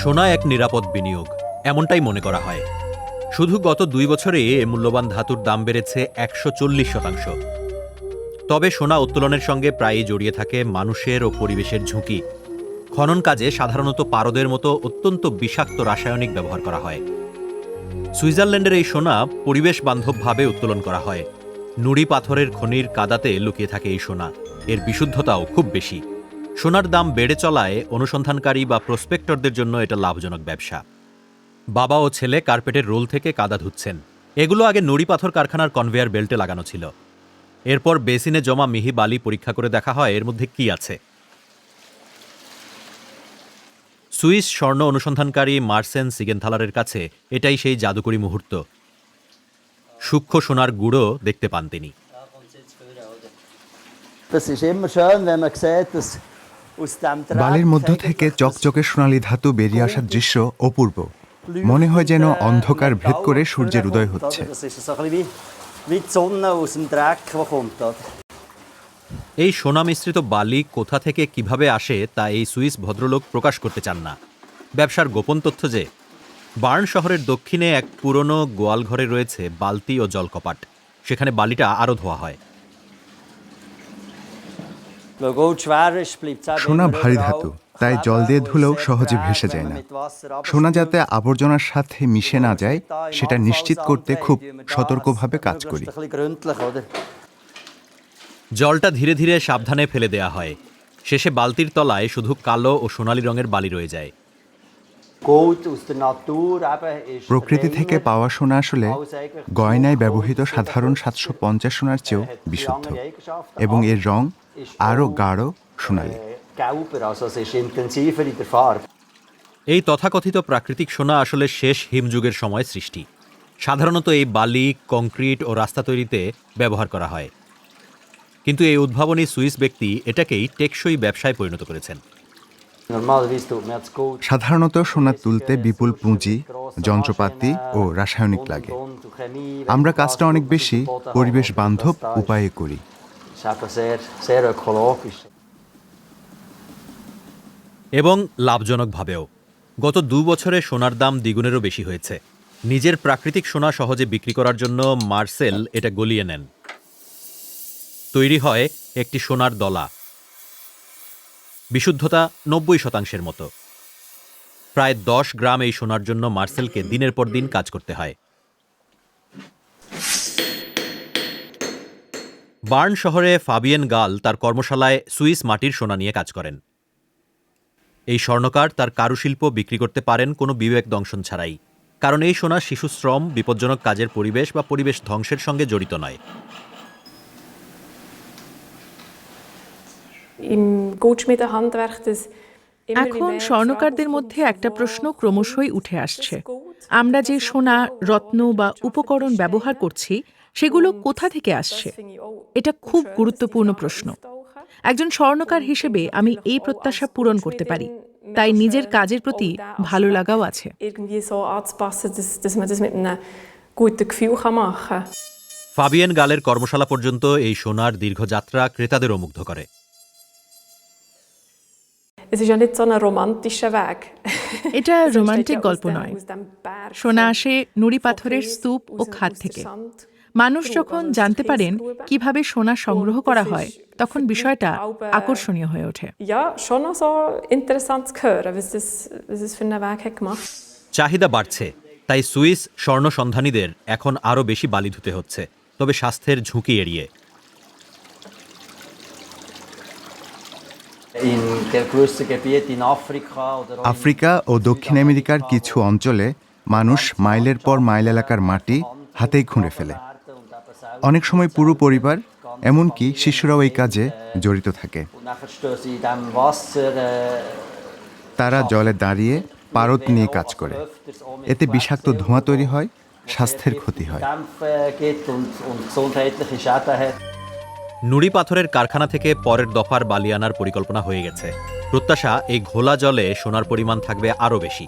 সোনা এক নিরাপদ বিনিয়োগ, এমনটাই মনে করা হয়। শুধু গত 2 বছরে এ মূল্যবান ধাতুর দাম বেড়েছে 140%। তবে সোনা উত্তোলনের সঙ্গে প্রায়ই জড়িয়ে থাকে মানুষের ও পরিবেশের ঝুঁকি। খনন কাজে সাধারণত পারদের মতো অত্যন্ত বিষাক্ত রাসায়নিক ব্যবহার করা হয়। সুইজারল্যান্ডের এই সোনা পরিবেশ বান্ধবভাবে উত্তোলন করা হয়। নুড়ি পাথরের খনির কাদাতে লুকিয়ে থাকে এই সোনা, এর বিশুদ্ধতাও খুব বেশি। সোনার দাম বেড়ে চলায় অনুসন্ধানকারী বা প্রসপেক্টরদের জন্য এটা লাভজনক ব্যবসা। বাবা ও ছেলে কার্পেটের রোল থেকে কাদা ধুচ্ছেন। এগুলো আগে নুড়ি পাথর কারখানার কনভেয়ার বেল্টে লাগানো ছিল। এরপর বেসিনে জমা মিহি বালি পরীক্ষা করে দেখা হয় এর মধ্যে কি আছে। সুইস স্বর্ণ অনুসন্ধানকারী মার্সেন সিগেনথালারের কাছে এটাই সেই জাদুকরী মুহূর্ত। সূক্ষ্ম সোনার গুঁড়ো দেখতে পান তিনি। বালির মধ্য থেকে চকচকে সোনালী ধাতু বেরিয়ে আসার দৃশ্য অপূর্ব। মনে হয় যেন অন্ধকার ভেদ করে সূর্যের উদয় হচ্ছে। এই সোনা মিশ্রিত বালি কোথা থেকে কিভাবে আসে তা এই সুইস ভদ্রলোক প্রকাশ করতে চান না। ব্যবসার গোপন তথ্য যে, বার্ন শহরের দক্ষিণে এক পুরনো গোয়ালঘরে রয়েছে বালতি ও জলকপাট। সেখানে বালিটা আরও ধোয়া হয়। সোনা ভারী ধাতু, তাই জল দিয়ে ধুলেও সহজে ভেসে যায় না। সোনা যাতে আবর্জনার সাথে মিশে না যায় সেটা নিশ্চিত করতে খুব সতর্কভাবে কাজ করি। জলটা ধীরে ধীরে সাবধানে ফেলে দেয়া হয়। শেষে বালতির তলায় শুধু কালো ও সোনালী রঙের বালি রয়ে যায়। প্রকৃতি থেকে পাওয়া সোনা আসলে গয়নায় ব্যবহৃত সাধারণ 750 সোনার চেয়েও বিশুদ্ধ, এবং এর রং আরও গাঢ় সোনালী। এই তথাকথিত প্রাকৃতিক সোনা আসলে শেষ হিমযুগের সময় সৃষ্টি। সাধারণত এই বালি, কংক্রিট ও রাস্তা তৈরিতে ব্যবহার করা হয়। কিন্তু এই উদ্ভাবনী সুইস ব্যক্তি এটাকেই টেকসই ব্যবসায় পরিণত করেছেন। সাধারণত সোনা তুলতে বিপুল পুঁজি, যন্ত্রপাতি ও রাসায়নিক লাগে। আমরা কাজটা অনেক বেশি পরিবেশ বান্ধব উপায়ে করি। এবং লাভজনকভাবেও। গত 2 বছরে সোনার দাম দ্বিগুণেরও বেশি হয়েছে। নিজের প্রাকৃতিক সোনা সহজে বিক্রি করার জন্য মার্সেল এটা গলিয়ে নেন। তৈরি হয় একটি সোনার দলা। বিশুদ্ধতা 90% মতো। প্রায় 10 গ্রাম এই সোনার জন্য মার্সেলকে দিনের পর দিন কাজ করতে হয়। বার্ন শহরে ফাবিয়েন গাল তার কর্মশালায় সুইস মাটির সোনা নিয়ে কাজ করেন। এই স্বর্ণকার তার কারুশিল্প বিক্রি করতে পারেন কোনো বিবেক দংশন ছাড়াই, কারণ এই সোনা শিশুশ্রম, বিপজ্জনক কাজের পরিবেশ বা পরিবেশ ধ্বংসের সঙ্গে জড়িত নয়। এখন স্বর্ণকারদের মধ্যে একটা প্রশ্ন ক্রমশই উঠে আসছে। আমরা যে সোনা, রত্ন বা উপকরণ ব্যবহার করছি সেগুলো কোথা থেকে আসছে? এটা খুব গুরুত্বপূর্ণ প্রশ্ন। একজন স্বর্ণকার হিসেবে আমি এই প্রত্যাশা পূরণ করতে পারি, তাই নিজের কাজের প্রতি ভালো লাগাও আছে। ফাবিয়েন গালের কর্মশালা পর্যন্ত এই সোনার দীর্ঘযাত্রা ক্রেতাদেরও মুগ্ধ করে। এটা রোমান্টিক গল্প নয়। সোনা আসে নুড়ি পাথরের স্তূপ ও খাদ থেকে। মানুষ যখন জানতে পারেন কিভাবে সোনা সংগ্রহ করা হয়, তখন বিষয়টা আকর্ষণীয় হয়ে ওঠে। চাহিদা বাড়ছে, তাই সুইস স্বর্ণ সন্ধানীদের এখন আরও বেশি বালি ধুতে হচ্ছে, তবে স্বাস্থ্যের ঝুঁকি এড়িয়ে। আফ্রিকা ও দক্ষিণ আমেরিকার কিছু অঞ্চলে মানুষ মাইলের পর মাইল এলাকার মাটি হাতেই খুঁড়ে ফেলে। অনেক সময় পুরো পরিবার, এমনকি শিশুরাও এই কাজে জড়িত থাকে। তারা জলে দাঁড়িয়ে পারদ নিয়ে কাজ করে। এতে বিষাক্ত ধোঁয়া তৈরি হয়, স্বাস্থ্যের ক্ষতি হয়। নুড়ি পাথরের কারখানা থেকে পরের দফার বালি আনার পরিকল্পনা হয়ে গেছে। প্রত্যাশা, এই ঘোলা জলে সোনার পরিমাণ থাকবে আরও বেশি।